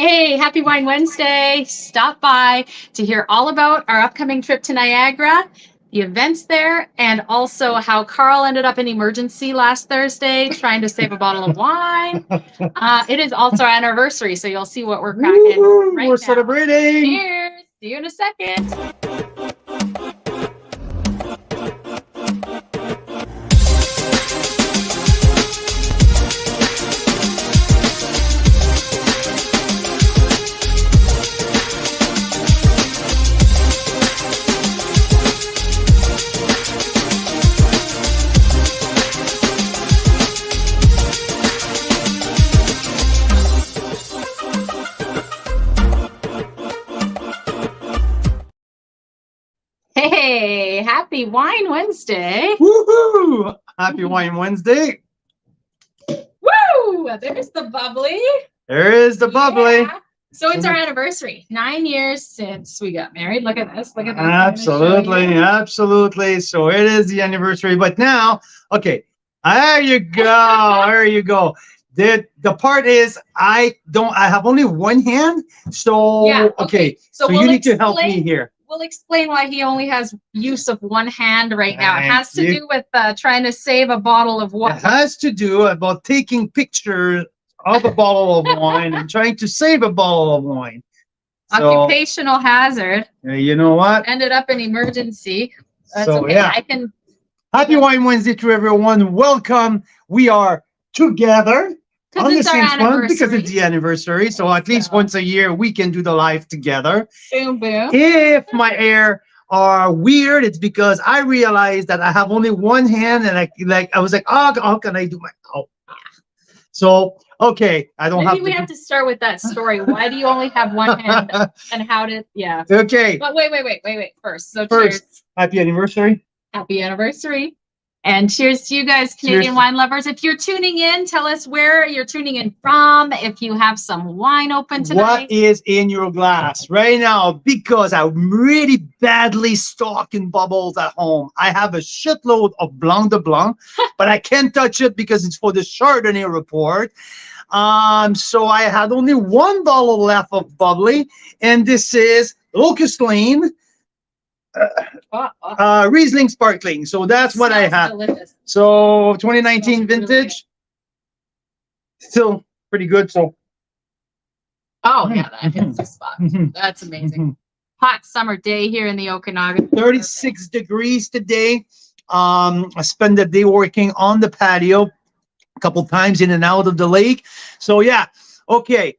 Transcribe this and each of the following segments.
Hey, happy Wine Wednesday. Stop by to hear all about our upcoming trip to Niagara, the events there, and also how Carl ended up in emergency last Thursday trying to save a bottle of wine. It is also our anniversary, so you'll see what we're cracking right We're now. celebrating. Cheers. See you in a second. Hey, happy Wine Wednesday. Woohoo! Happy Wine Wednesday. Woo! There's the bubbly. There is the bubbly. Yeah. So it's our anniversary. 9 years since we got married. Look at this. Look at this. Absolutely, absolutely. So it is the anniversary. But now, okay, there you go. There you go. The part is I have only one hand. So Yeah, okay. So So you need to help me here. We'll explain why he only has use of one hand right now. It Thank has to you. do with trying to save a bottle of It wine. has to do about taking pictures of a bottle of wine and trying to save a bottle of wine. So, Occupational hazard. you know what? Ended up in emergency. That's So, okay. yeah. I can. Happy Wine Wednesday to everyone. Welcome. We are together on the It's our same spot because anniversary. it's the anniversary. So at least So. once a year we can do the live together. Boom, boom. If my hair are weird, it's because I realized that I have only one hand and I was like, oh, how can I do my So okay, I don't Maybe have we to. have to start with that story. Why do you only have one hand? And how did? Yeah. Okay. But wait. First, so First, cheers. happy anniversary. Happy anniversary. And cheers to you guys, Canadian Cheers. wine lovers. If you're tuning in, tell us where you're tuning in from. If you have some wine open tonight. What is in your glass right now? Because I'm really badly stocking bubbles at home. I have a shitload of Blanc de Blanc, but I can't touch it because it's for the Chardonnay report. So I had only one bottle left of bubbly, and this is Locust Lane. Riesling Sparkling. So that's what I have. Delicious. So 2019 Smells really vintage. Still pretty good. So Oh, yeah, that hits the spot. That's amazing. Hot summer day here in the Okanagan. 36 degrees today. I spent the day working on the patio a couple times in and out of the lake. So yeah, okay.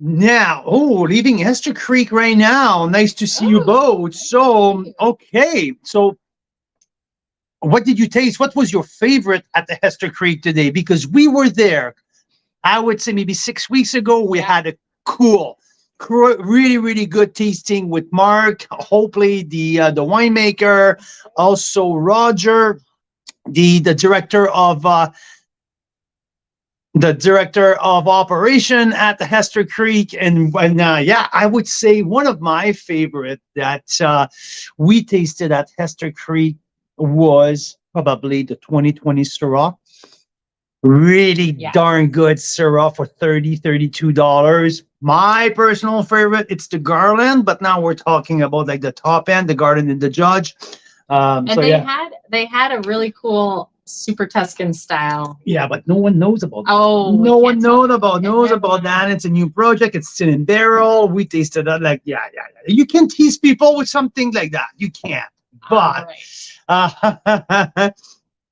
Now, leaving Esther Creek right now. Nice to see you both. So, okay. So what did you taste? What was your favorite at the Esther Creek today? Because we were there, I would say maybe 6 weeks ago. We had a really, really good tasting with Mark, hopefully the winemaker, also Roger, the director of operation at the Hester Creek. And yeah, I would say one of my favorite that we tasted at Hester Creek was probably the 2020 Syrah. Really darn good Syrah for $32. My personal favorite, it's the Garland, but now we're talking about like the top end, the Garden and the Judge. And so, they had a really cool Super Tuscan style. Yeah, but no one knows about that. Oh, no one knows about that. It's a new project. It's Sin and Barrel. We tasted that. Like, yeah. You can tease people with something like that. You can't. But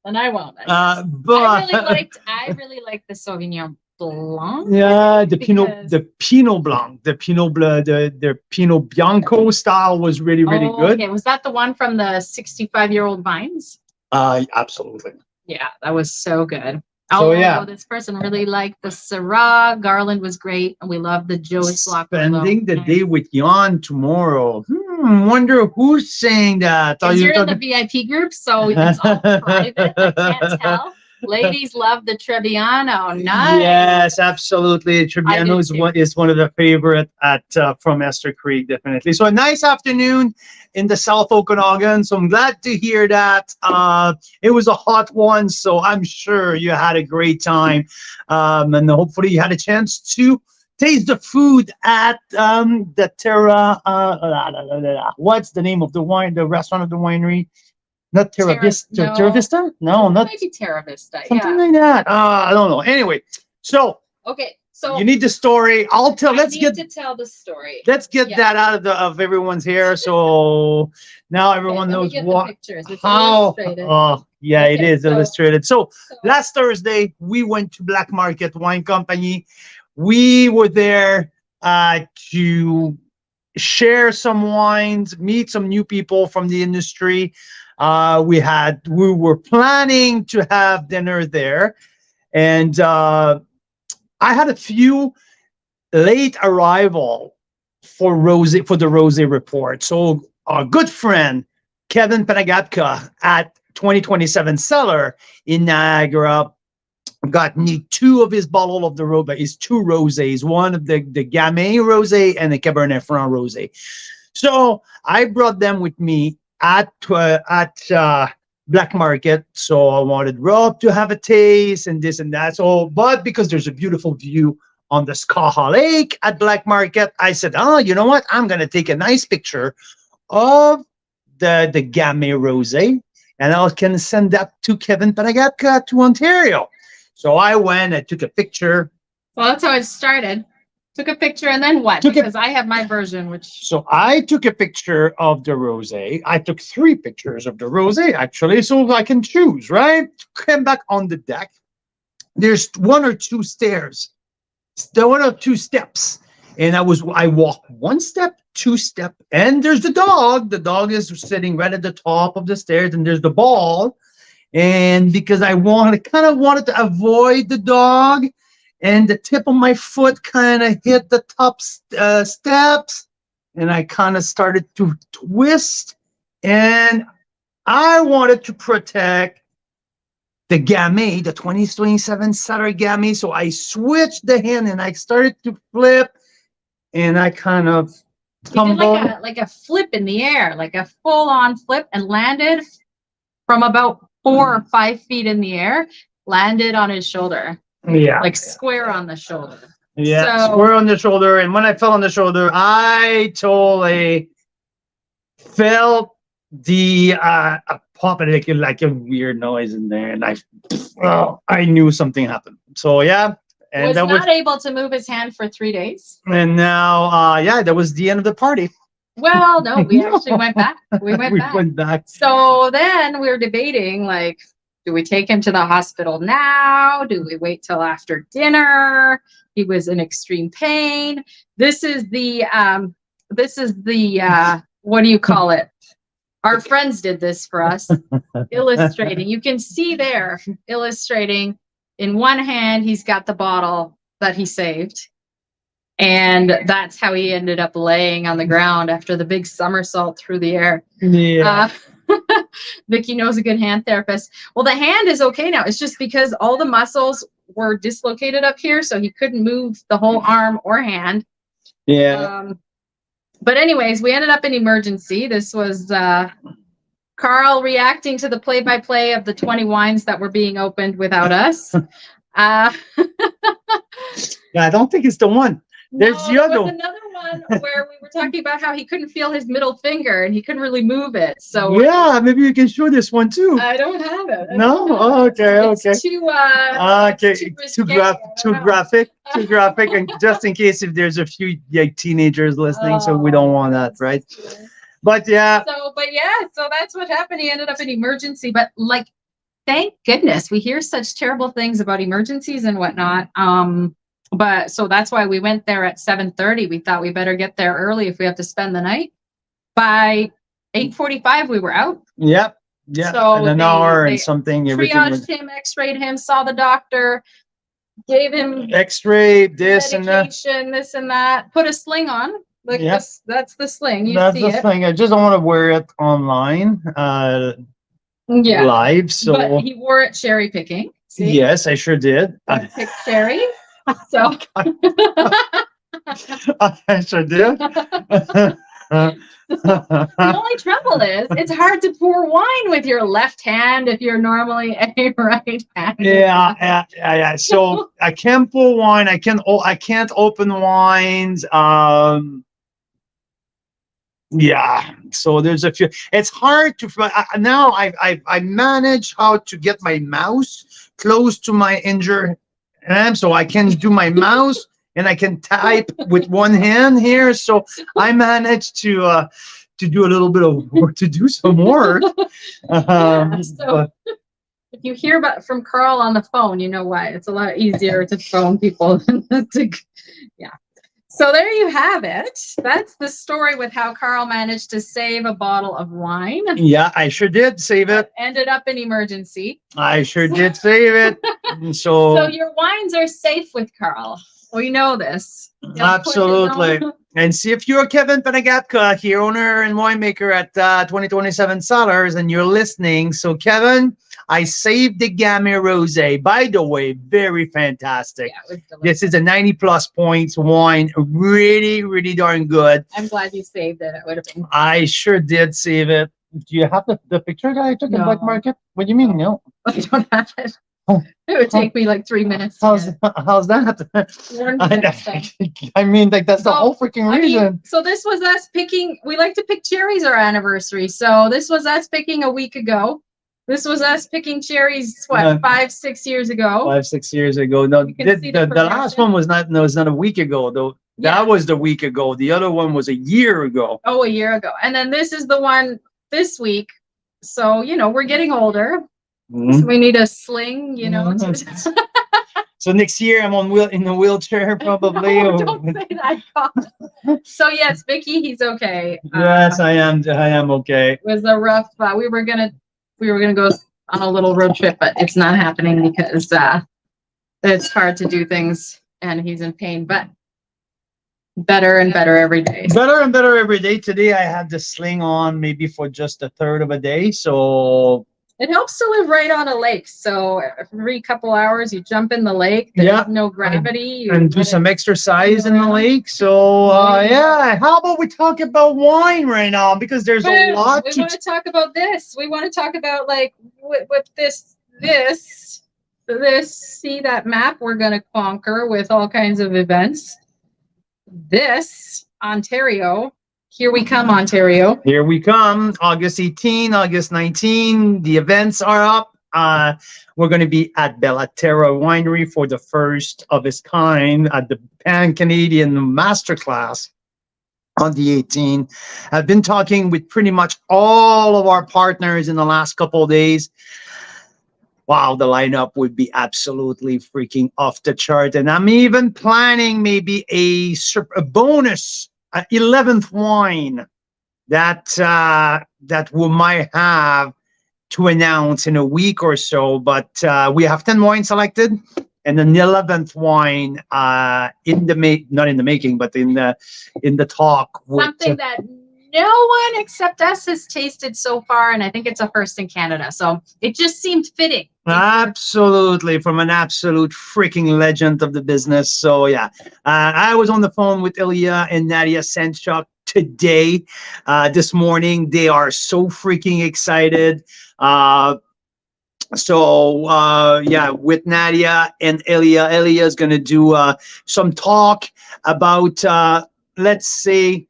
and I won't. but I really liked the Sauvignon Blanc. Yeah, the Pinot Blanc, the Pinot Bianco style was really good. Okay, was that the one from the 65-year-old vines? Absolutely. Yeah, that was so good. So this person really liked the Syrah. Garland was great, and we love the Joe's Block. Spending the day with Jan tomorrow. Wonder who's saying that. You're in the VIP group, so it's all private. I can't tell. Ladies love the Trebbiano. Nice. Yes, absolutely. Trebbiano is one of the favorite at from Esther Creek, definitely. So a nice afternoon in the South Okanagan. So I'm glad to hear that. It was a hot one, so I'm sure you had a great time, and hopefully you had a chance to taste the food at the Terra. What's the name of the wine? The restaurant of the winery? Not Terra Terra- Vista. no. Terra Vista? No, not Maybe Terra Vista. something Yeah. like that. I don't know. Anyway, so Okay. So you need the story. I'll tell. I Let's need get to tell the story. that out of everyone's hair. So now everyone Let me knows get what the pictures. It's how. illustrated. Oh yeah, it Okay, is so- illustrated. So So, last Thursday we went to Black Market Wine Company. We were there to share some wines, meet some new people from the industry. We were planning to have dinner there, and I had a few late arrival for the Rose report. So our good friend Kevin Panagapka at 2027 Cellar in Niagara got me two of his bottle of the his two rosés, one of the Gamay rosé and the Cabernet Franc rosé. So I brought them with me at Black Market. So I wanted Rob to have a taste and this and that. So, but because there's a beautiful view on the Skaha Lake at Black Market, I said, oh, you know what? I'm gonna take a nice picture of the Gamay rosé, and I can send that to Kevin Panagapka to Ontario. So I went, I took a picture. well, that's how it started. Took a picture and then what? Took a- Because I have my version, which So I took a picture of the rosé. I took 3 pictures of the rosé, actually, so I can choose, right? Came back on the deck. There's 1 or 2 stairs. There were 2 steps. And I walked 1 step, 2 step, and there's the dog. The dog is sitting right at the top of the stairs, and there's the ball. And because I wanted to avoid the dog, and the tip of my foot kind of hit the top steps, and I kind of started to twist, and I wanted to protect the Gamay, the 2027 Cellar Gamay. So I switched the hand and I started to flip, and I kind of he did tumbled. like a flip in the air, like a full on flip, and landed from about 4 or 5 feet in the air, landed on his shoulder, Yeah. like square on the shoulder. Yeah, So- square on the shoulder. And when I fell on the shoulder, I totally felt the pop, like a weird noise in there, and I knew something happened. So yeah, and Was that not able to move his hand for 3 days. and now yeah, that was the end of the party. Well, no, we actually went back. We went back. went back. So then we were debating, like, do we take him to the hospital now? Do we wait till after dinner? He was in extreme pain. This is the what do you call it? Our friends did this for us, illustrating. You can see there, illustrating. In one hand, he's got the bottle that he saved. And that's how he ended up laying on the ground after the big somersault through the air. Yeah. Vicky knows a good hand therapist. Well, the hand is okay now. It's just because all the muscles were dislocated up here, so he couldn't move the whole arm or hand. Yeah. But anyways, we ended up in emergency. This was Carl reacting to the play-by-play of the 20 wines that were being opened without us. Yeah, I don't think it's the one. There's the there other was another one where we were talking about how he couldn't feel his middle finger and he couldn't really move it. So Yeah, maybe you can show this one too. I don't have it. No? Oh, okay, okay. It's too, Okay, it's too risque. graphic, and just in case if there's a few like teenagers listening, so we don't want that, right? But yeah, So that's what happened. He ended up in emergency, but like, thank goodness we hear such terrible things about emergencies and whatnot. But so that's why we went there at 7:30. We thought we better get there early if we have to spend the night. By 8:45, we were out. yep, yeah, So in an hour and something, everything was Triaged him, x-rayed him, saw the doctor, gave him X-ray, this and that. medication, this and that, put a sling on. Like Yeah. this, that's the sling. You That's see the it. thing. I just don't want to wear it online, Yeah. live. So But he wore it cherry picking. See? yes, I sure did. I picked cherry. So I sure did. The only trouble is it's hard to pour wine with your left hand if you're normally a right-handed. Yeah. So I can't pour wine. I can't open wines. Yeah. So there's a few. It's hard to now. I manage how to get my mouse close to my injured hand, so I can do my mouse and I can type with one hand here. So I managed to do a little bit of work, to do some work. So if you hear from Carl on the phone, you know why. It's a lot easier to phone people than to, yeah. So there you have it. That's the story with how Carl managed to save a bottle of wine. Yeah, I sure did save it. Ended up in emergency. I sure did save it. So your wines are safe with Carl. We know this. Absolutely. And see, if you're Kevin Panagatka here, owner and winemaker at 2027 Cellars, and you're listening. So Kevin, I saved the Gamay Rosé. By the way, very fantastic. Yeah, this is a 90 plus points wine. Really, really darn good. I'm glad you saved it. It would have been. I sure did save it. Do you have the picture that I took in Black Market? What do you mean? No. I don't have it. It would take me like 3 minutes. How's that? I mean, like that's the whole freaking reason. So this was us picking. We like to pick cherries our anniversary. So this was us picking a week ago. This was us picking cherries. What, 5-6 years ago? 5-6 years ago. No, the last one was not. No, it's not a week ago though. Yeah. That was the week ago. The other one was a year ago. Oh, a year ago. And then this is the one this week. So we're getting older. Mm-hmm. So we need a sling, Mm-hmm. So next year I'm in a wheelchair probably. No, don't say that. God. So yes, Vicky, he's okay. Yes, I am okay. It was a rough. We were gonna go on a little road trip, but it's not happening because it's hard to do things, and he's in pain. But better and better every day. Better and better every day. Today I had the sling on maybe for just a third of a day, so. It helps to live right on a lake. So every couple hours you jump in the lake. There's no gravity. And do some exercise in the lake. So how about we talk about wine right now? Because there's a lot. We want to talk about this. We want to talk about like with this. See that map we're going to conquer with all kinds of events. This Ontario. Here we come, Ontario. Here we come. August 18, August 19. The events are up. We're going to be at Bellaterra Winery for the first of its kind at the Pan-Canadian Masterclass on the 18th. I've been talking with pretty much all of our partners in the last couple of days. Wow, the lineup would be absolutely freaking off the chart. And I'm even planning maybe a bonus 11th wine that we might have to announce in a week or so, but we have 10 wines selected, and an 11th wine not in the making, but in the talk. Something that no one except us has tasted so far, and I think it's a first in Canada. So it just seemed fitting. Absolutely, from an absolute freaking legend of the business. So yeah, I was on the phone with Ilya and Nadia Senchuk today, this morning. They are so freaking excited. With Nadia and Ilya is going to do some talk about, let's say,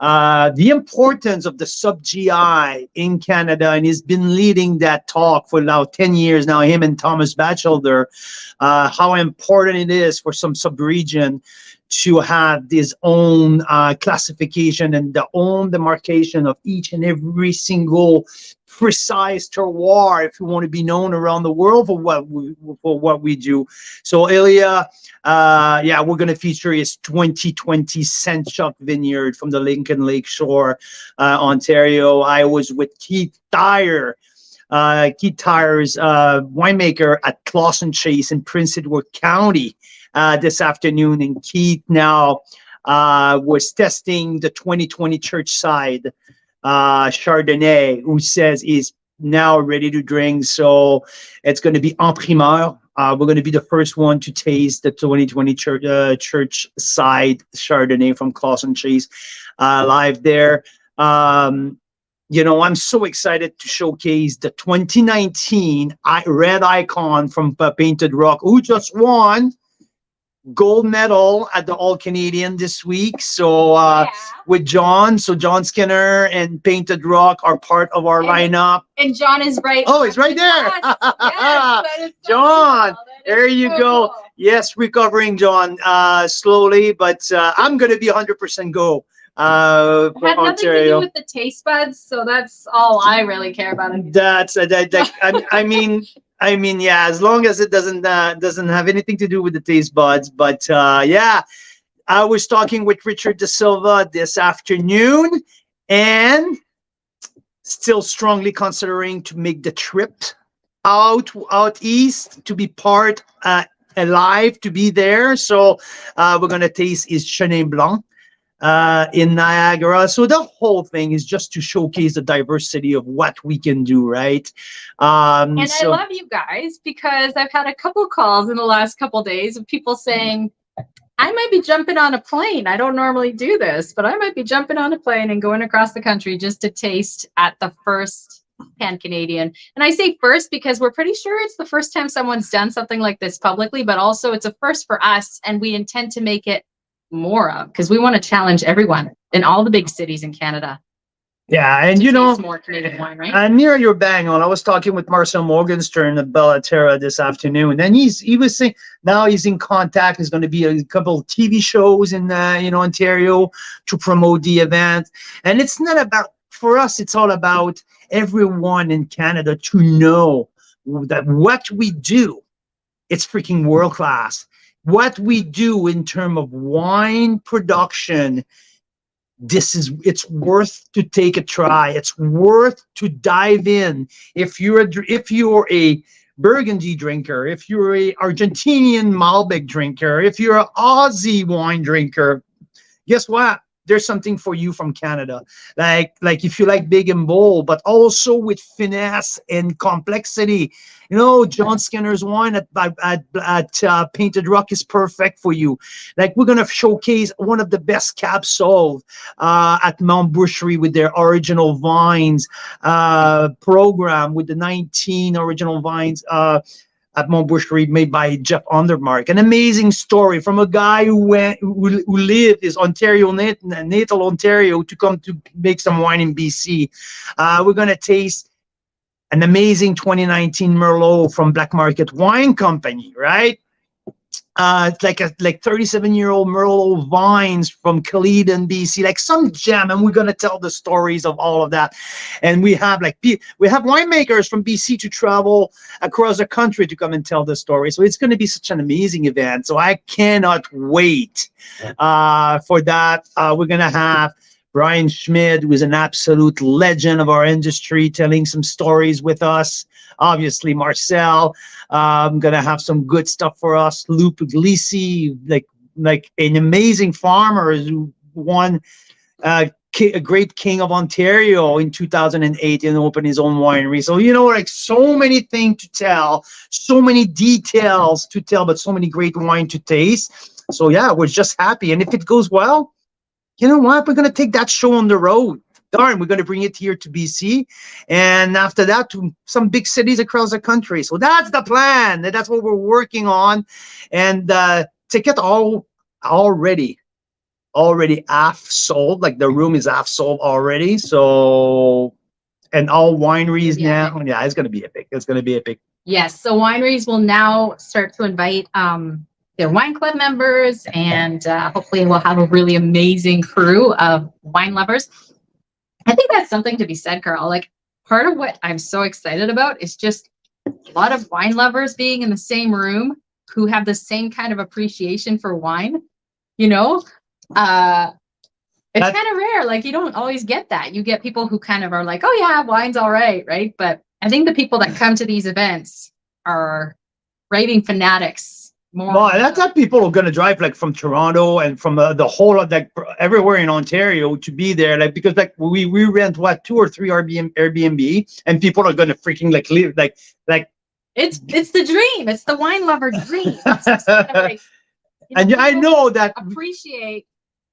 the importance of the sub-GI in Canada, and he's been leading that talk for now 10 years now, him and Thomas Batchelder, how important it is for some sub-region to have this own classification and the own demarcation of each and every single precise terroir, if you want to be known around the world for what we do. So Ilya, we're going to feature his 2020 Senchuk Vineyard from the Lincoln Lakeshore, Ontario. I was with Keith Tyer's winemaker at Clawson Chase in Prince Edward County this afternoon, and Keith now was testing the 2020 Churchside Chardonnay, who says is now ready to drink. So it's going to be en primeur. We're going to be the first one to taste the 2020 church side Chardonnay from Clausen Chase live there. I'm so excited to showcase the 2019 Red Icon from Painted Rock, who just won gold medal at the All Canadian this week. So with John, so John Skinner and Painted Rock are part of our lineup. And John is right. Oh, it's right there. Yes, that is so John, cool. That there is you so go. cool. Yes, recovering, John, slowly, but I'm going to be 100% go. It had For nothing to do Ontario. with the taste buds, so that's all I really care about. That's I mean, yeah. As long as it doesn't have anything to do with the taste buds, but yeah. I was talking with Richard De Silva this afternoon, and still strongly considering to make the trip out east to be part alive to be there. So we're gonna taste his Chenin Blanc in Niagara. So the whole thing is just to showcase the diversity of what we can do, right? And I love you guys because I've had a couple calls in the last couple days of people saying, I might be jumping on a plane. I don't normally do this, but I might be jumping on a plane and going across the country just to taste at the first Pan Canadian. And I say first because we're pretty sure it's the first time someone's done something like this publicly, but also it's a first for us, and we intend to make it more of, because we want to challenge everyone in all the big cities in Canada. Yeah, and more Canadian wine, right? And Mira, you're bang on. I was talking with Marcel Morgenstern at Bellaterra this afternoon, and he was saying now he's in contact. There's going to be a couple of TV shows in Ontario to promote the event, and it's not about, for us, it's all about everyone in Canada to know that what we do, it's freaking world class. What we do in terms of wine production, it's worth to take a try. It's worth to dive in. If you're a Burgundy drinker, if you're a Argentinian Malbec drinker, if you're an Aussie wine drinker, guess what? There's something for you from Canada. Like if you like big and bold, but also with finesse and complexity. John Skinner's wine at Painted Rock is perfect for you. Like, we're gonna showcase one of the best Cab Sauv at Mount Boucherie with their original vines program, with the 19 original vines at Mount Boucherie made by Jeff Undermark. An amazing story from a guy who lived his natal Ontario to come to make some wine in BC. We're gonna taste an amazing 2019 Merlot from Black Market Wine Company, right? It's like 37-year-old Merlot vines from Caledon, BC, like some gem, and we're gonna tell the stories of all of that. And we have winemakers from BC to travel across the country to come and tell the story. So it's gonna be such an amazing event. So I cannot wait for that. We're gonna have Brian Schmidt, who is an absolute legend of our industry, telling some stories with us. Obviously, Marcel. I'm gonna have some good stuff for us. Lou Puglisi, like an amazing farmer who won a great King of Ontario in 2008 and opened his own winery. So like so many things to tell, so many details to tell, but so many great wine to taste. So yeah, we're just happy, and if it goes well, you know what? We're going to take that show on the road. Darn, we're going to bring it here to BC. And after that, to some big cities across the country. So that's the plan. That's what we're working on. And ticket already half sold. Like, the room is half sold already. So, and all wineries now. Yeah, it's going to be epic. It's going to be epic. Yes. So wineries will now start to invite their wine club members, and hopefully we'll have a really amazing crew of wine lovers. I think that's something to be said, Carl. Like, part of what I'm so excited about is just a lot of wine lovers being in the same room who have the same kind of appreciation for wine. It's kind of rare. Like, you don't always get that. You get people who kind of are like, oh yeah, wine's all right, right? But I think the people that come to these events are raving fanatics. Well, that's how people are going to drive, like, from Toronto and from the whole of, like, everywhere in Ontario to be there, like, because, like, we rent 2 or 3 Airbnb, and people are going to freaking, like, live like It's the dream. It's the wine lover dream. It's just kind of like, And I know that, appreciate.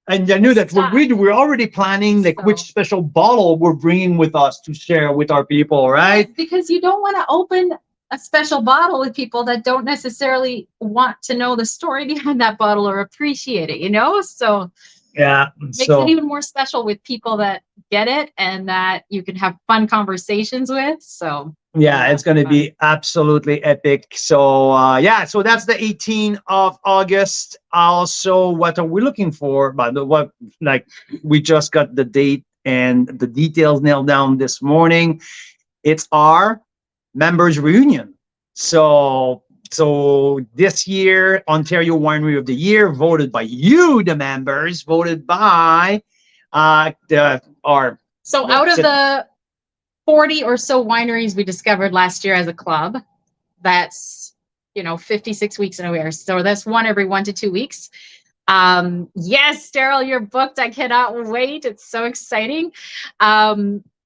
and I knew that we're already planning like which So- special bottle we're bringing with us to share with our people, right? Because you don't want to open a special bottle with people that don't necessarily want to know the story behind that bottle or appreciate it, So Yeah. makes it even more special with people that get it and that you can have fun conversations with. So yeah, it's going to be absolutely epic. So so that's the 18th of August. Also, what are we looking for? But what, like, we just got the date and the details nailed down this morning. It's our members reunion. So this year, Ontario Winery of the Year, voted by you, the members, voted by our. So out of the 40 or so wineries we discovered last year as a club, that's 56 weeks in a year. So that's one every 1 to 2 weeks. Yes, Daryl, you're booked. I cannot wait. It's so exciting.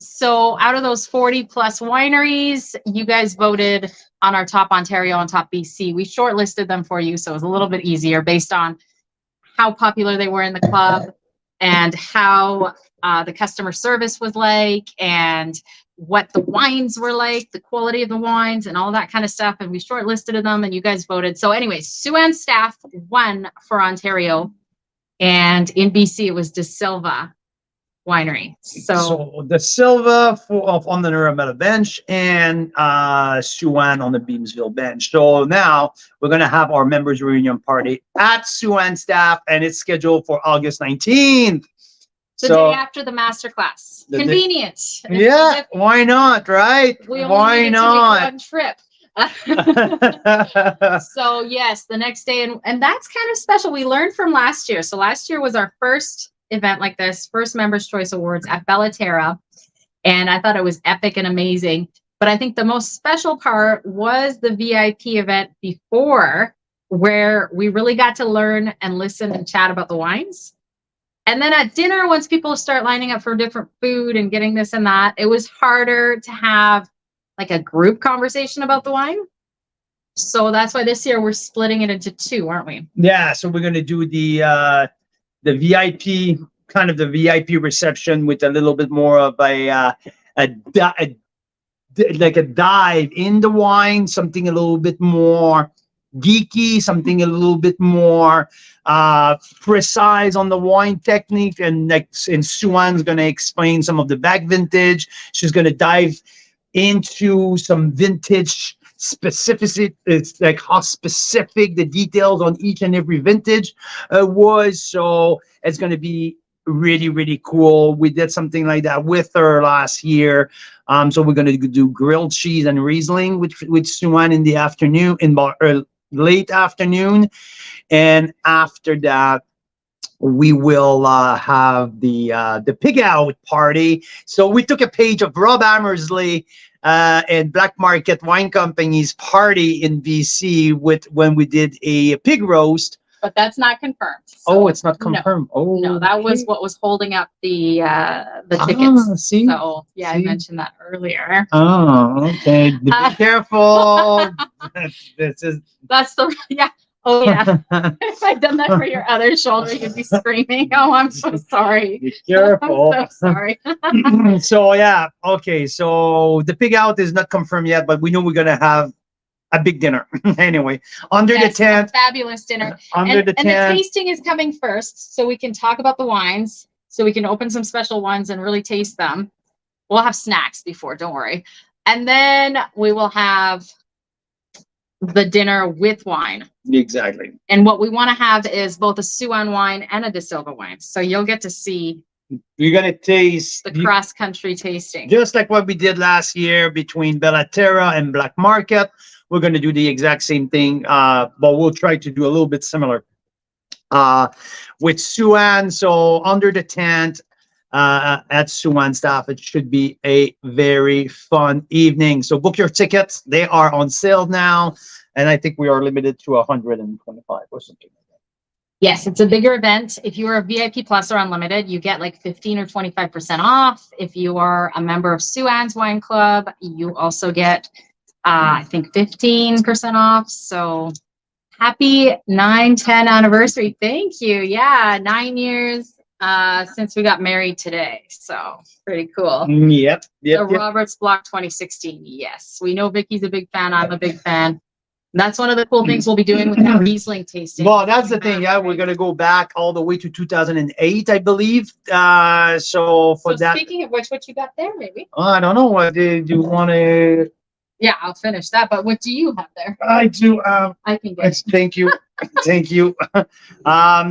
So out of those 40 plus wineries, you guys voted on our top Ontario and top BC. We shortlisted them for you, so it was a little bit easier based on how popular they were in the club and how the customer service was like and what the wines were like, the quality of the wines and all that kind of stuff. And we shortlisted them and you guys voted. So anyways, Sue-Ann staff won for Ontario, and in BC it was De Silva Winery. So De Silva on the Niagara bench and Sue-Ann on the Beamsville bench. So now we're going to have our members reunion party at Sue-Ann staff, and it's scheduled for August 19th. the day after the masterclass. Convenient. Yeah, why not, right? Why not? One trip. So yes, the next day, and that's kind of special. We learned from last year. So last year was our first event like this, first Members' Choice Awards at Bellaterra, and I thought it was epic and amazing. But I think the most special part was the VIP event before, where we really got to learn and listen and chat about the wines. And then at dinner, once people start lining up for different food and getting this and that, it was harder to have like a group conversation about the wine. So that's why this year we're splitting it into two, aren't we? Yeah. So we're going to do the VIP, kind of the VIP reception with a little bit more of a dive in the wine, something a little bit more geeky, something a little bit more precise on the wine technique. And Sue-Ann's going to explain some of the back vintage. She's going to dive into some vintage specificity. It's like how specific the details on each and every vintage was. So it's going to be really, really cool. We did something like that with her last year. So we're going to do grilled cheese and Riesling with Sue-Ann in the afternoon, late afternoon. And after that, we will have the pig out party. So we took a page of Rob Hammersley and Black Market Wine Company's party in BC when we did a pig roast. But that's not confirmed. So it's not confirmed. No, that was what was holding up the tickets. See? So yeah, I mentioned that earlier. Oh, okay. Be careful. That's the Oh yeah. If I'd done that for your other shoulder, you'd be screaming. Oh, I'm so sorry. Be careful. I'm so sorry. So yeah, okay. So the pig out is not confirmed yet, but we know we're gonna have a big dinner. Anyway, under the tent. Fabulous dinner. The tent. And the tasting is coming first, so we can talk about the wines, so we can open some special ones and really taste them. We'll have snacks before, don't worry. And then we will have the dinner with wine. Exactly. And what we want to have is both a Sue-Ann wine and a De Silva wine. So you'll get to see. You're going to taste the cross-country tasting. Just like what we did last year between Bellaterra and Black Market. We're going to do the exact same thing, but we'll try to do a little bit similar with Sue-Ann. So under the tent at Sue-Ann staff, it should be a very fun evening. So book your tickets. They are on sale now. And I think we are limited to 125 or something like that. Yes, it's a bigger event. If you are a VIP Plus or Unlimited, you get like 15 or 25% off. If you are a member of Sue-Ann's Wine Club, you also get I think 15% off. So happy 9-10 anniversary. Thank you. Yeah, 9 years since we got married today. So pretty cool. Yep. The Roberts Block 2016. Yes, we know Vicky's a big fan. I'm a big fan. That's one of the cool things we'll be doing with that Riesling tasting. Well, that's the thing. Yeah, we're gonna go back all the way to 2008, I believe. So for that, speaking of which, what you got there, maybe? I don't know. What do you want to? Yeah, I'll finish that. But what do you have there? I do. I can get. Thank you, thank you.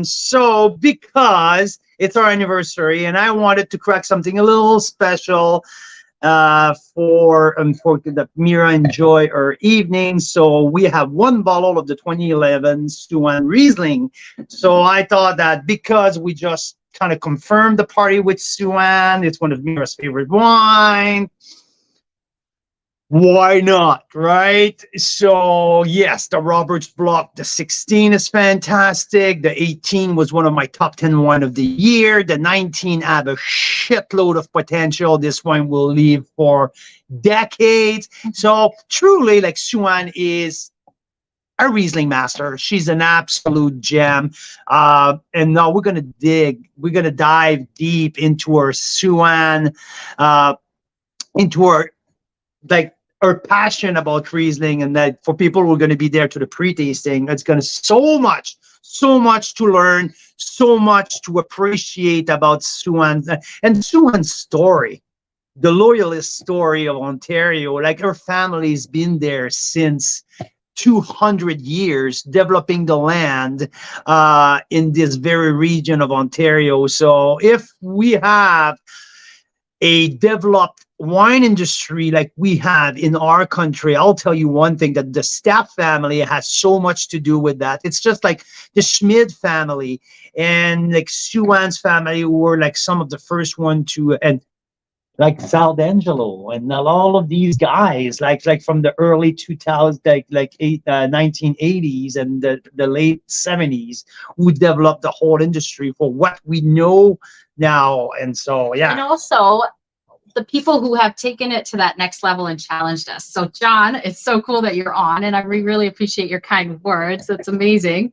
So because it's our anniversary, and I wanted to crack something a little special for the Mira enjoy our evening. So we have one bottle of the 2011 Suan Riesling. So I thought that because we just kind of confirmed the party with Suan, it's one of Mira's favorite wine. Why not, right? So yes, the Roberts Block, the 16 is fantastic. The 18 was one of my top 10 wine of the year. The 19 have a shitload of potential. This wine will live for decades. So truly, like, Suan is a Riesling master. She's an absolute gem. And now we're gonna dive deep into her Suan, into her, like, our passion about Riesling, and that for people who are going to be there to the pre-tasting, it's going to so much to learn, so much to appreciate about Suan and Suan's story, the loyalist story of Ontario. Like, her family's been there since 200 years, developing the land in this very region of Ontario. So if we have a developed wine industry like we have in our country, I'll tell you one thing, that the Staff family has so much to do with that. It's just like the Schmid family and like Suan's family were like some of the first one to, and like Sal D'Angelo and all of these guys, like from the early 2000s, like 1980s and the late 70s, who developed the whole industry for what we know now. And so, yeah. And also the people who have taken it to that next level and challenged us. So John, it's so cool that you're on, and I really appreciate your kind words. That's amazing.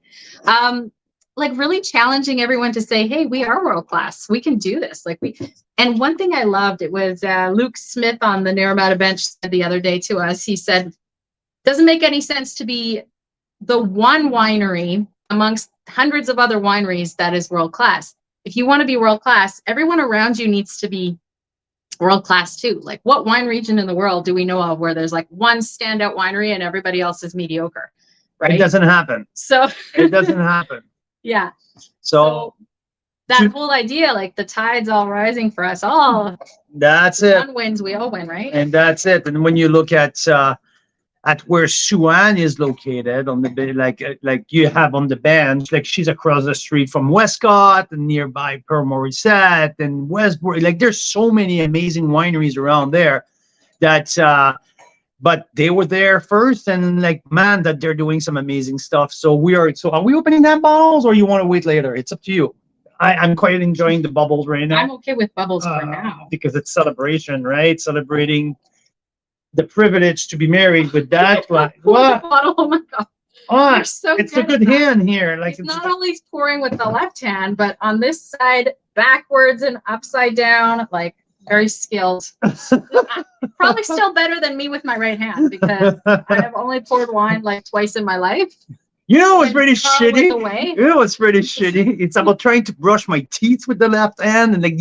Like, really challenging everyone to say, hey, we are world class. We can do this. And one thing I loved, it was Luke Smith on the Naramata bench said the other day to us, he said, doesn't make any sense to be the one winery amongst hundreds of other wineries that is world class. If you want to be world class, everyone around you needs to be world class too. Like, what wine region in the world do we know of where there's like one standout winery and everybody else is mediocre? Right? It doesn't happen. So it doesn't happen. Yeah. So that whole idea, like the tide's all rising for us all. That's it. One wins, we all win, right? And that's it. And when you look at where Suan is located on the like you have on the bench, like, she's across the street from Westcott and nearby Père Morissette and Westbury. Like, there's so many amazing wineries around there that but they were there first, and like, man, that they're doing some amazing stuff. So are we opening that bottles, or you want to wait later? It's up to you. I'm quite enjoying the bubbles right now. I'm okay with bubbles for now. Because it's celebration, right? Celebrating the privilege to be married with that. What? Oh my God. Oh, it's a good hand here. Like, it's not only pouring with the left hand, but on this side, backwards and upside down, like, very skilled. Probably still better than me with my right hand, because I have only poured wine like twice in my life. You know what's pretty shitty? You know what's pretty shitty? It's about trying to brush my teeth with the left hand, and like,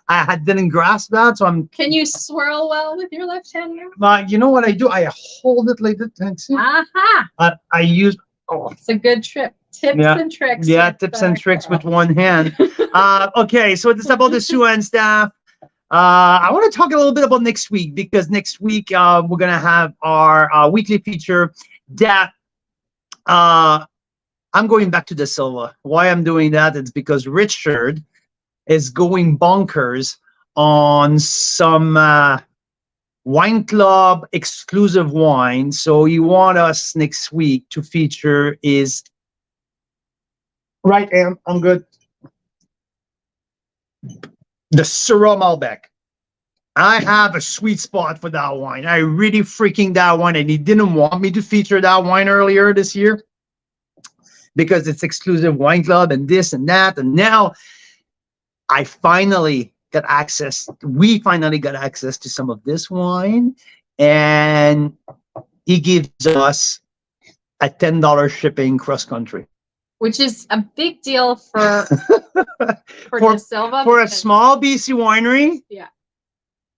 I didn't grasp that, so I'm. Can you swirl well with your left hand now? You know what I do? I hold it like this. Aha! I use. It's a good trip. Tips and tricks. Yeah, tips and tricks with one hand. Okay, so it's about the Suan staff. I want to talk a little bit about next week, because next week we're gonna have our weekly feature that. I'm going back to the Silva. Why I'm doing that is because Richard is going bonkers on some wine club exclusive wine. So he want us next week to feature is right, and I'm good. The Syrah Malbec. I have a sweet spot for that wine. I really freaking that wine, and he didn't want me to feature that wine earlier this year because it's exclusive wine club and this and that. And now I finally got access. We finally got access to some of this wine, and he gives us a $10 shipping cross country which is a big deal for for, De Silva. for a small BC winery. Yeah.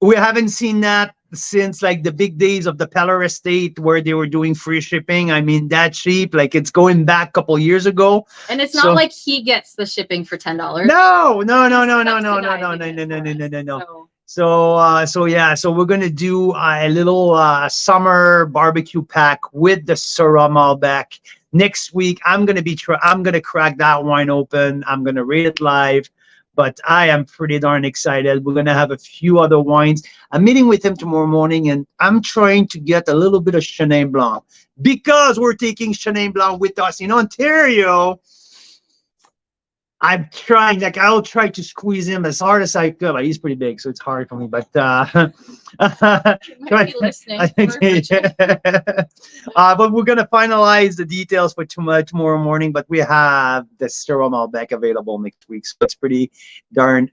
We haven't seen that since like the big days of the Peller Estate where they were doing free shipping. I mean, that cheap, like it's going back a couple years ago. And it's not like he gets the shipping for $10. No. So yeah, so we're gonna do a little summer barbecue pack with the Syrah Malbec next week. I'm gonna crack that wine open. I'm gonna rate it live, but I am pretty darn excited. We're gonna have a few other wines. I'm meeting with him tomorrow morning, and I'm trying to get a little bit of Chenin Blanc because we're taking Chenin Blanc with us in Ontario. I'm trying, like, I'll try to squeeze him as hard as I could. Like, he's pretty big, so it's hard for me. But might be listening. But we're gonna finalize the details for tomorrow morning. But we have the Syrah Malbec available next week, so it's pretty darn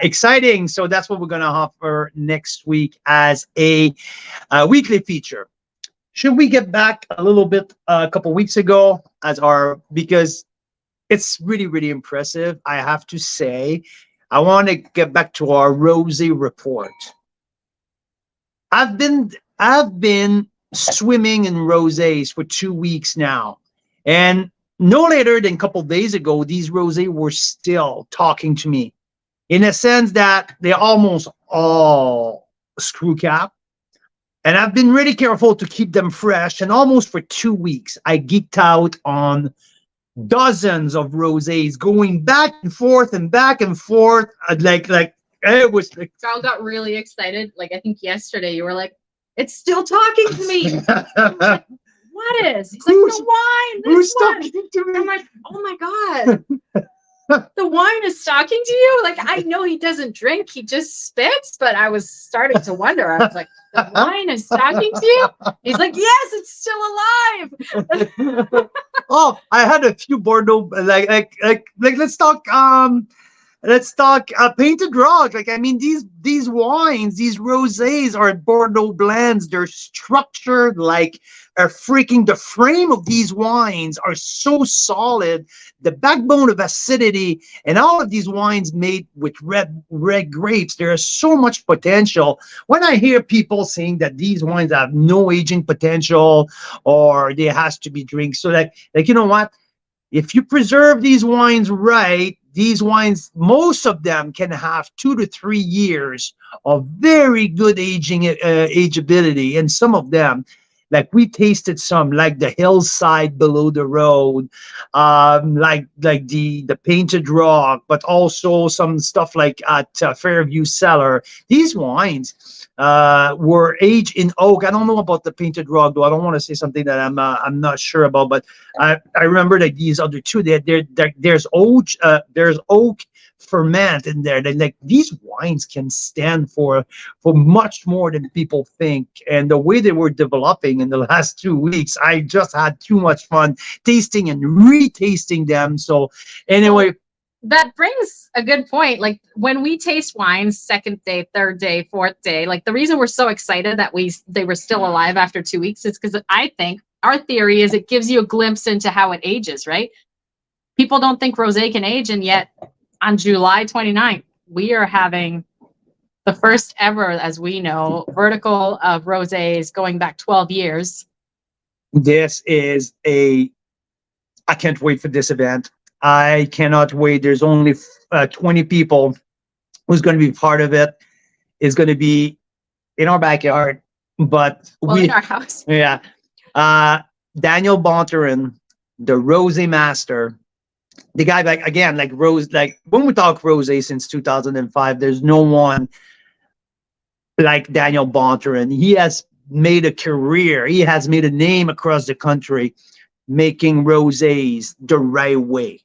exciting. So that's what we're gonna offer next week as a weekly feature. Should we get back a little bit a couple weeks ago because it's really, really impressive. I have to say, I want to get back to our rosé report. I've been swimming in rosés for 2 weeks now, and no later than a couple days ago, these rosés were still talking to me, in a sense that they're almost all screw cap. And I've been really careful to keep them fresh. And almost for 2 weeks, I geeked out on dozens of rosés, going back and forth and back and forth. Like it was like, Carl got really excited. Like, I think yesterday you were like, "It's still talking to me." Like, what is? He's like, "The wine." Who's Wine. talking to me? I'm like, "Oh my god." The wine is talking to you? Like, I know he doesn't drink, he just spits, but I was starting to wonder. I was like, the wine is talking to you? He's like, yes, it's still alive. Oh, I had a few Bordeaux, like let's talk Painted Rock. Like, I mean, these wines, these rosés are Bordeaux blends. They're structured like the frame of these wines are so solid. The backbone of acidity, and all of these wines made with red grapes, there is so much potential. When I hear people saying that these wines have no aging potential or there has to be drinks, so like you know what? If you preserve these wines right, these wines, most of them can have 2 to 3 years of very good ageability, and some of them, like we tasted some, like the hillside below the road, like the Painted Rock, but also some stuff like at Fairview Cellar. These wines were aged in oak. I don't know about the Painted Rock, though. I don't want to say something that I'm not sure about. But I remember that these other two, there's oak ferment in there. Like, these wines can stand for much more than people think. And the way they were developing in the last 2 weeks, I just had too much fun tasting and retasting them. So anyway, that brings a good point. Like, when we taste wines second day, third day, fourth day, like, the reason we're so excited that they were still alive after 2 weeks is because I think our theory is it gives you a glimpse into how it ages, right? People don't think rosé can age, and yet on July 29th, we are having the first ever, as we know, vertical of rosés going back 12 years. This is I can't wait for this event. I cannot wait. There's only 20 people who's going to be part of it. It's going to be in our backyard, but in our house. Yeah. Daniel Bonterin, the rosé master, the guy, like, again, like rose, like when we talk rosé since 2005, there's no one like Daniel Bonterin. He has made a career. He has made a name across the country making rosés the right way.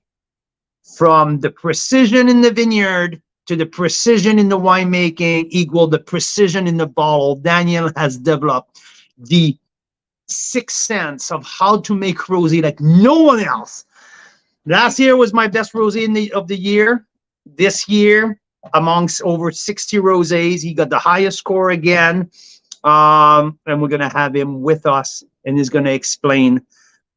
From the precision in the vineyard to the precision in the winemaking equal the precision in the bottle. Daniel has developed the sixth sense of how to make rosé like no one else. Last year was my best rosé of the year. This year, amongst over 60 rosés, he got the highest score again. And we're going to have him with us, and he's going to explain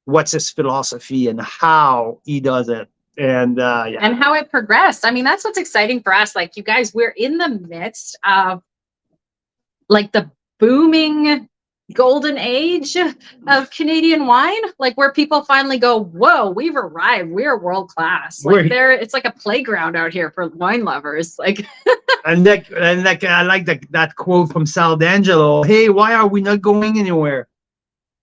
what's his philosophy and how he does it. And yeah. And how it progressed. I mean, that's what's exciting for us. Like, you guys, we're in the midst of like the booming golden age of Canadian wine, like where people finally go, whoa, we've arrived, we're world class. Like it's like a playground out here for wine lovers. Like and I like that quote from Sal D'Angelo. Hey, why are we not going anywhere?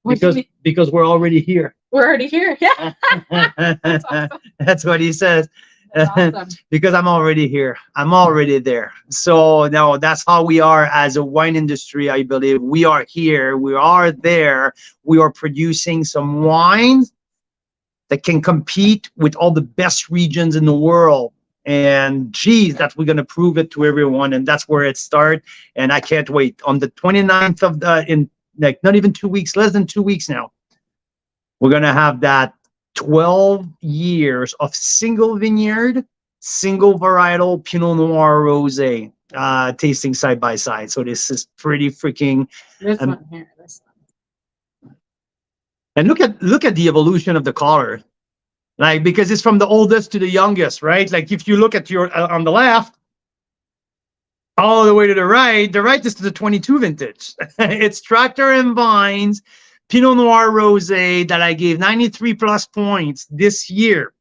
Because we're already here. We're already here. Yeah. That's awesome. That's what he says. Awesome. Because I'm already here. I'm already there. So no, that's how we are as a wine industry. I believe we are here. We are there. We are producing some wines that can compete with all the best regions in the world. And geez, that we're going to prove it to everyone. And that's where it starts. And I can't wait. On the 29th of in like not even 2 weeks, less than 2 weeks now, we're going to have that 12 years of single vineyard, single varietal Pinot Noir Rosé tasting side by side. So this is pretty freaking. This one here. This one. And look at the evolution of the color, like because it's from the oldest to the youngest, right? Like if you look at your on the left, all the way to the right is to the 22 vintage. It's Tractor and Vines Pinot Noir Rosé that I gave 93 plus points this year.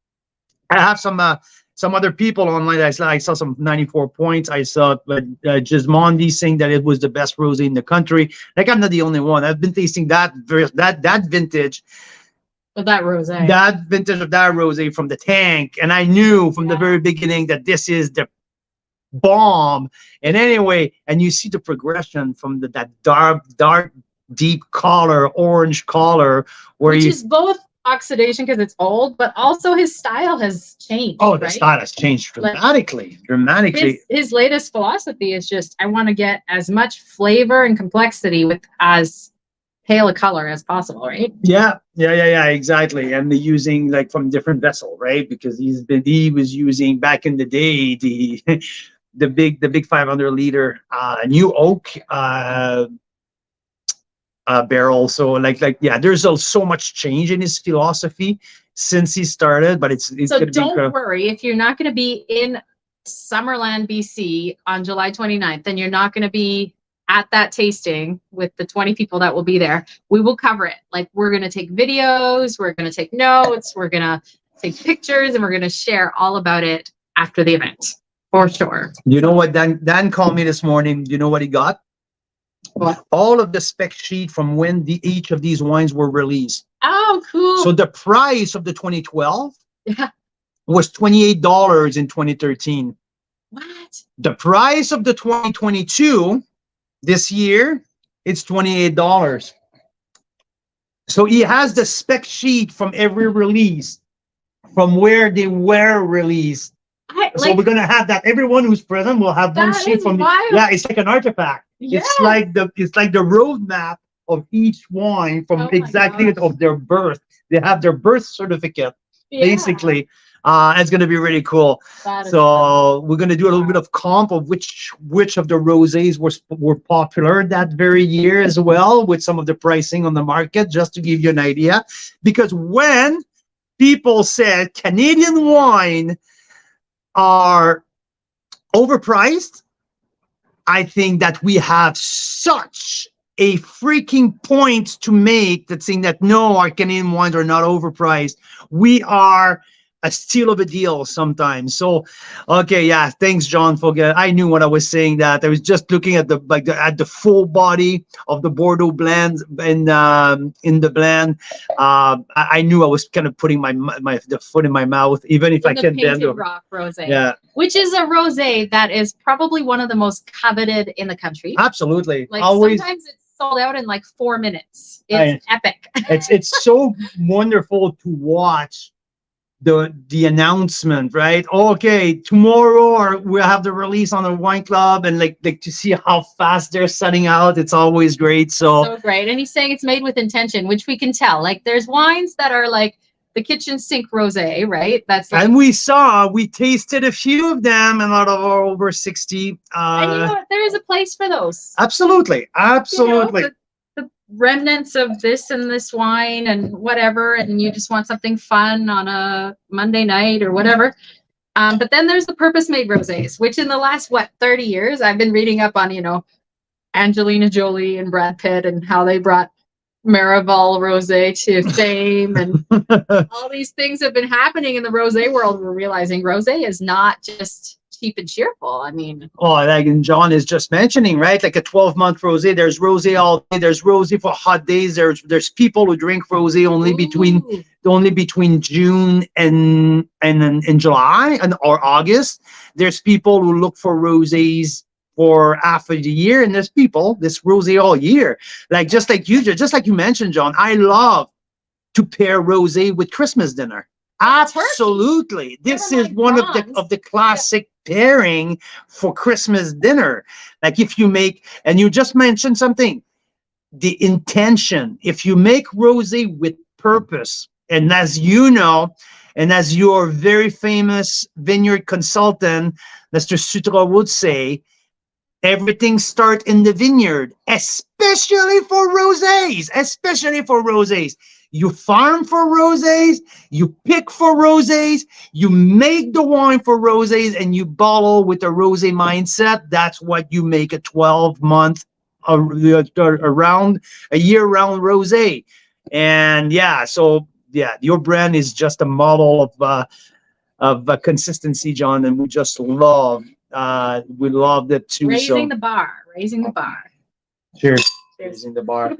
I have some other people online. I saw some 94 points. I saw Gismondi saying that it was the best rosé in the country. Like I'm not the only one. I've been tasting that vintage. That rosé. That vintage of that rosé from the tank, and I knew from the very beginning that this is the bomb. And anyway, and you see the progression from that dark deep color, orange color, which is both oxidation because it's old, but also his style has changed. Oh, the style has changed dramatically. His latest philosophy is just, I want to get as much flavor and complexity with as pale a color as possible, right? Yeah, exactly. And they're using like from different vessel, right? Because he was using back in the day the big 500 liter new oak barrel. So there's so much change in his philosophy since he started, but it's so don't worry if you're not going to be in Summerland, BC on July 29th, then you're not going to be at that tasting with the 20 people that will be there. We will cover it. Like we're going to take videos, we're going to take notes, we're going to take pictures, and we're going to share all about it after the event for sure. You know what Dan called me this morning? You know what he got? What? All of the spec sheet from when each of these wines were released. Oh, cool. So the price of the 2012 was $28 in 2013. What? The price of the 2022 this year, it's $28. So he has the spec sheet from every release, from where they were released. So we're gonna have that. Everyone who's present will have one sheet from. Yeah, it's like an artifact. Yeah. It's like the roadmap of each wine from exactly of their birth. They have their birth certificate, basically. It's gonna be really cool. So we're gonna do a little bit of comp of which of the rosés were popular that very year as well, with some of the pricing on the market, just to give you an idea. Because when people said Canadian wine are overpriced, I think that we have such a freaking point to make that saying that no, our Canadian wines are not overpriced. We are a steal of a deal sometimes. So, okay, yeah, thanks, John. I knew what I was saying. That I was just looking at the full body of the Bordeaux blend in the blend. I knew I was kind of putting the foot in my mouth, even if I can't bend over. Rock rosé, which is a rosé that is probably one of the most coveted in the country. Absolutely, like sometimes it's sold out in like 4 minutes. It's epic. It's so wonderful to watch the announcement, right? Okay, tomorrow or we'll have the release on the wine club, and like to see how fast they're setting out. It's always great. So great. And he's saying it's made with intention, which we can tell. Like there's wines that are like the kitchen sink rosé, right? That's like, and we tasted a few of them, and out of our over 60. and you know what? There is a place for those. Absolutely, absolutely. You know, the remnants of this and this wine and whatever, and you just want something fun on a Monday night or whatever. But then there's the purpose-made rosés, which in the last 30 years I've been reading up on, Angelina Jolie and Brad Pitt and how they brought Miraval rosé to fame, and all these things have been happening in the rosé world. We're realizing rosé is not just cheap and cheerful. I mean, like John is just mentioning, right? Like a 12-month rosé. There's rosé all day. There's rosé for hot days. There's people who drink rosé only between June and July or August. There's people who look for rosés for half of the year, and there's people this rosé all year. Like just like you mentioned, John. I love to pair rosé with Christmas dinner. Absolutely. This is one of the classic pairing for Christmas dinner. Like if you make, and you just mentioned something, the intention. If you make rosé with purpose, and as you know, and as your very famous vineyard consultant, Mr. Sutra, would say, everything starts in the vineyard, especially for rosés, You farm for rosés, you pick for rosés, you make the wine for rosés, and you bottle with a rosé mindset. That's what you make a 12-month, a year-round rosé. And your brand is just a model of consistency, John, and we just love. We loved it too. Raising the bar. Cheers. Raising the bar.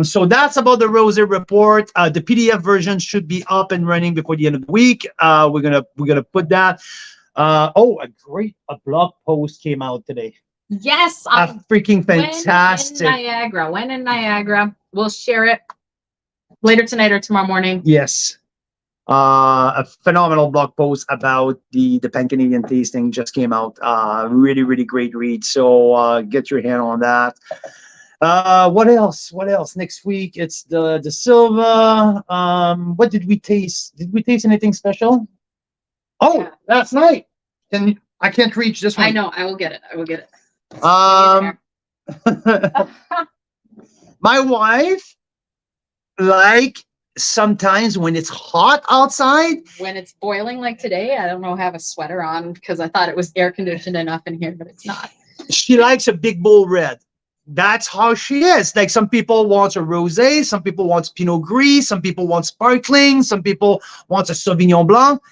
So that's about the rosé report. The PDF version should be up and running before the end of the week. We're gonna put that. A blog post came out today. Yes, freaking fantastic. When in Niagara, we'll share it later tonight or tomorrow morning. Yes. A phenomenal blog post about the Pan Canadian tasting just came out. Really, really great read. So get your hand on that. What else? Next week it's the Silva. What did we taste? Did we taste anything special? Oh, yeah. Last night. And I can't reach this one. I know. I will get it. My wife, sometimes when it's hot outside, when it's boiling like today, I don't know, have a sweater on because I thought it was air conditioned enough in here, but it's not. She likes a big bull red. That's how she is. Like some people want a rosé, some people want Pinot Gris, some people want sparkling, some people want a Sauvignon Blanc.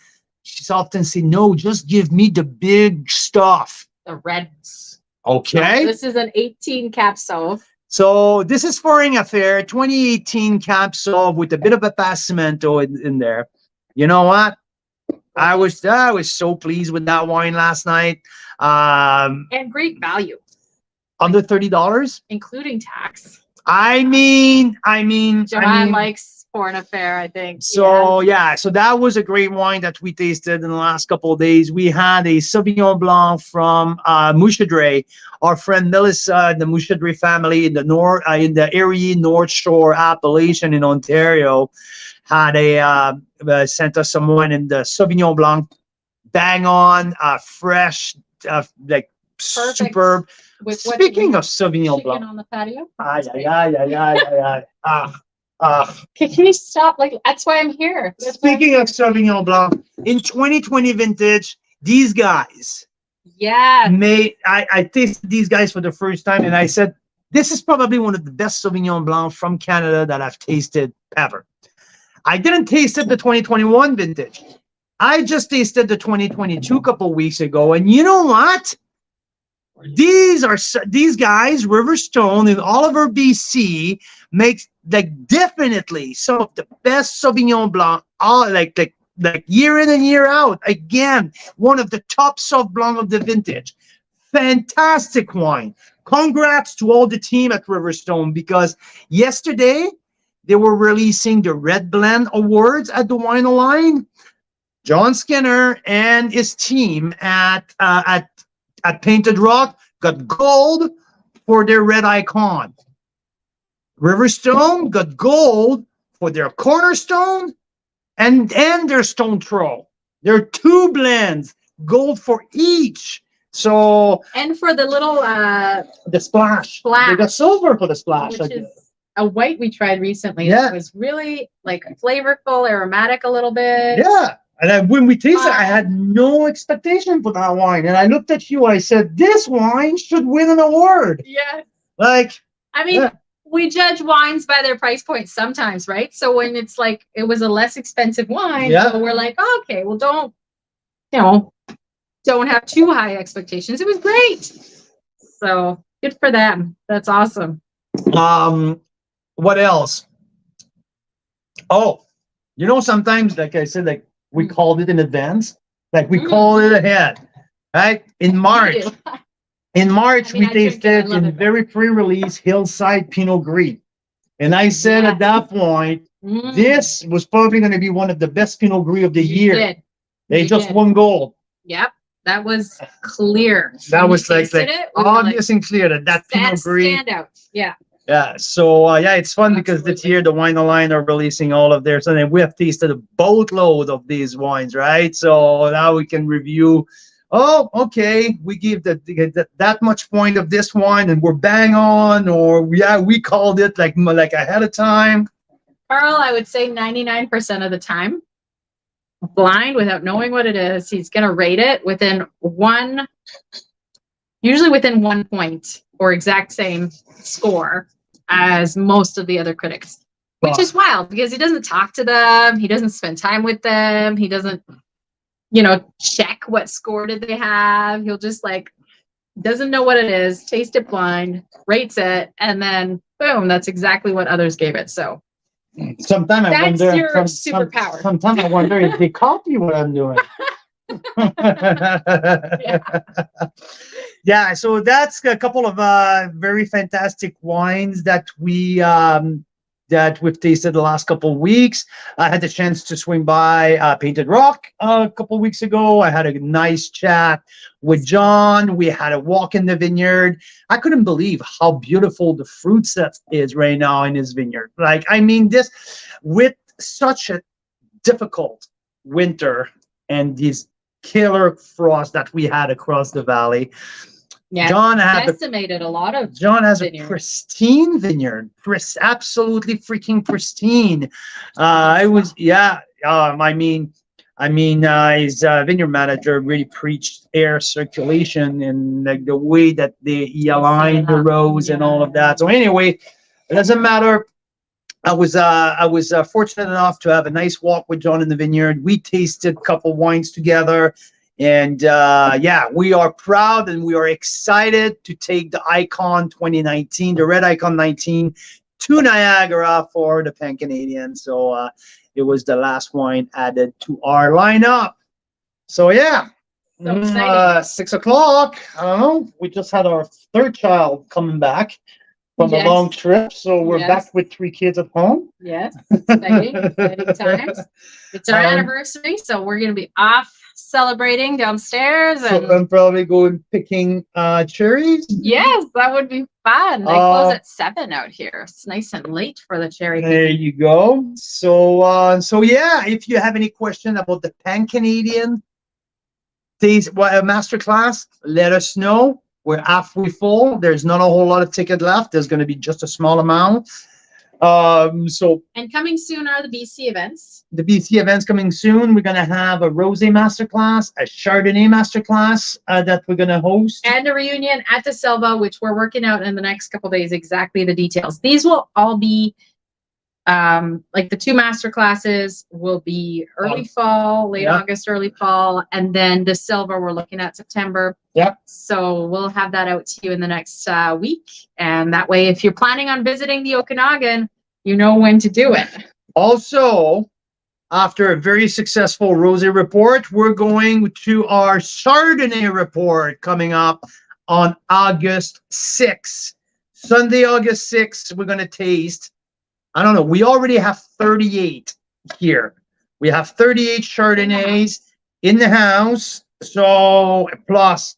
She's often say, no, just give me the big stuff. The reds. Okay. So this is an 18 cap Sauv. So this is Foreign Affair 2018 Cab Sauv with a bit of a Passamento in there. You know what? I was so pleased with that wine last night. And great value. Under $30, including tax. I mean, Joanne likes Foreign Affair, I think. So so that was a great wine that we tasted in the last couple of days. We had a Sauvignon Blanc from Mouchedre. Our friend Melissa, the Mouchedre family in the Erie North Shore appellation in Ontario, had sent us some wine in the Sauvignon Blanc, bang on, fresh, like perfect. Superb. Speaking of Sauvignon Blanc, on the patio. Okay, can you stop? Like, that's why I'm here. Speaking of Sauvignon Blanc, in 2020 vintage, these guys. Yeah. I tasted these guys for the first time, and I said, this is probably one of the best Sauvignon Blanc from Canada that I've tasted ever. I didn't taste it the 2021 vintage. I just tasted the 2022 a couple weeks ago, and you know what? These guys, Riverstone in Oliver, BC, makes definitely some of the best Sauvignon Blanc, like year in and year out. Again, one of the top Sauv Blanc of the vintage. Fantastic wine. Congrats to all the team at Riverstone, because yesterday they were releasing the Red Blend Awards at the Wine Line. John Skinner and his team at Painted Rock got gold for their red icon. Riverstone got gold for their cornerstone and their stone throw. There are 2 blends, gold for each. So And for the little the splash. Splash. They got silver for the splash. which is a white we tried recently. Yeah. It was really like flavorful, aromatic a little bit. Yeah. And then when we tasted it, I had no expectation for that wine. And I looked at you, I said, this wine should win an award. Yeah. Like, I mean, yeah. we judge wines by their price point sometimes, right? So when it's like it was a less expensive wine, Yeah. so we're like, oh, okay, well, don't have too high expectations. It was great. So good for them. That's awesome. What else? Oh, sometimes, like I said, like we called it in advance, like we called it ahead, right? In March, I mean, we I drink it. I tasted love in it. very pre-release Hillside Pinot Gris, and I said Yeah. at that point, Mm. this was probably going to be one of the best Pinot Gris of the You year. did. They You just did. won gold. Yep. That was clear. That When we was like tasted it, we were like, obvious and clear that Pinot that's Gris. standout. Yeah. Yeah, so yeah, it's fun because this Absolutely. year the Wine Line are releasing all of theirs, and then we have tasted a boatload of these wines, right? So now we can review. Oh, okay, we give that much point of this wine, and we're bang on, or yeah, we called it like ahead of time. Carl, I would say 99% of the time, blind without knowing what it is, he's going to rate it usually within 1 point or exact same score as most of the other critics, which is wild because he doesn't talk to them. He doesn't spend time with them. He doesn't, check what score did they have. He'll just doesn't know what it is, taste it blind, rates it, and then boom, that's exactly what others gave it. So Sometimes I that's wonder. your superpower. Sometimes I wonder if they copy what I'm doing. Yeah, so that's a couple of very fantastic wines that we've tasted the last couple of weeks. I had the chance to swing by Painted Rock a couple of weeks ago. I had a nice chat with John. We had a walk in the vineyard. I couldn't believe how beautiful the fruit set is right now in his vineyard. This with such a difficult winter and these killer frost that we had across the valley. Yeah, John has decimated a lot of a pristine vineyard, absolutely freaking pristine. His vineyard manager really preached air circulation and the way that he aligned the rows and all of that. So anyway, it doesn't matter. I was fortunate enough to have a nice walk with John in the vineyard. We tasted a couple wines together. And we are proud and we are excited to take the Icon 2019, the Red Icon 19 to Niagara for the Pan Canadian. So it was the last wine added to our lineup. So yeah, So exciting. 6 o'clock. I don't know. We just had our 3rd child coming back from a long trip. So we're back with 3 kids at home. Yes, exciting times. It's our anniversary, so we're going to be off celebrating downstairs. So I'm probably going picking cherries. Yes, that would be fun. They close at 7 out here. It's nice and late for the cherry. There you go. So yeah, if you have any question about the Pan Canadian masterclass, let us know. We're halfway full. There's not a whole lot of ticket left. There's going to be just a small amount. And coming soon are the BC events. The BC events coming soon. We're going to have a Rosé masterclass, a Chardonnay masterclass that we're going to host. And a reunion at the Silva, which we're working out in the next couple days, exactly the details. These will all be, the 2 masterclasses will be early fall, late August, early fall. And then the Silva, we're looking at September. Yeah. So we'll have that out to you in the next week. And that way, if you're planning on visiting the Okanagan, you know when to do it. Also, after a very successful Rosé report, we're going to our Chardonnay report coming up on August 6th. Sunday, August 6th, we're going to taste I don't know. We already have 38 here. We have 38 Chardonnays in the house. So plus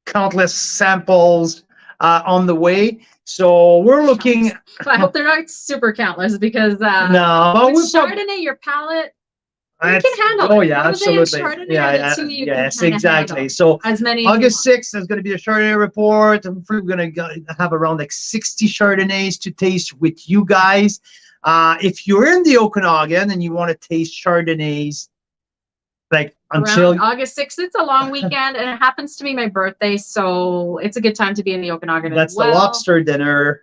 countless samples on the way. So we're looking. I hope they're not super countless because No, with Chardonnay, your palate, you that's, can handle oh it. yeah, Rosé and absolutely. Chardonnay Yeah, are the yeah, two you yes, can kinda exactly. handle. So As many as August 6th is going to be a Chardonnay report. And we're going to have around like 60 Chardonnays to taste with you guys. If you're in the Okanagan and you want to taste Chardonnays, like until around August 6th, it's a long weekend, and it happens to be my birthday, so it's a good time to be in the Okanagan that's as well. the lobster dinner.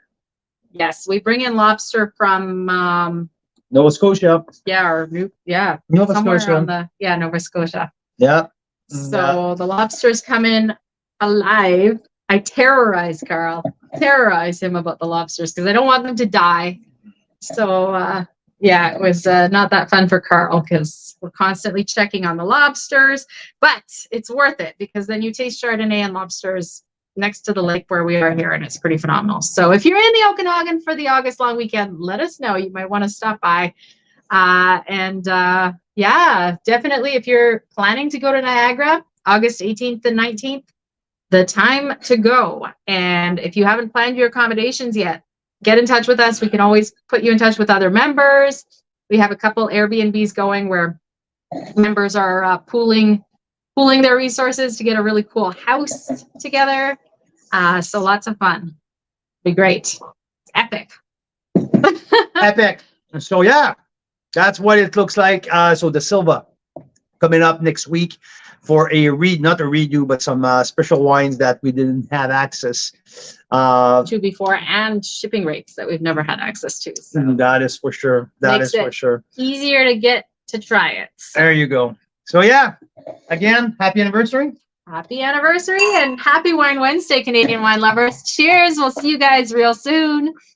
Yes, we bring in lobster from Nova Scotia. Nova somewhere Scotia. on Nova Scotia. Yeah. So the lobsters come in alive. I terrorize Carl, terrorize him about the lobsters because I don't want them to die. So it was not that fun for Carl because we're constantly checking on the lobsters, but it's worth it because then you taste Chardonnay and lobsters next to the lake where we are here, and it's pretty phenomenal. So if you're in the Okanagan for the August long weekend, let us know. You might want to stop by. Definitely if you're planning to go to Niagara, August 18th and 19th, the time to go. And if you haven't planned your accommodations yet, get in touch with us. We can always put you in touch with other members. We have a couple Airbnbs going where members are pooling their resources to get a really cool house together. So lots of fun. Be great. Epic. Epic. So yeah, that's what it looks like. So the Silva coming up next week for a not a redo, but some special wines that we didn't have access to before, and shipping rates that we've never had access to. So that is for sure. That is for sure. Easier to get to try it. So. There you go. So yeah, again, happy anniversary. Happy anniversary and happy Wine Wednesday, Canadian wine lovers. Cheers. We'll see you guys real soon.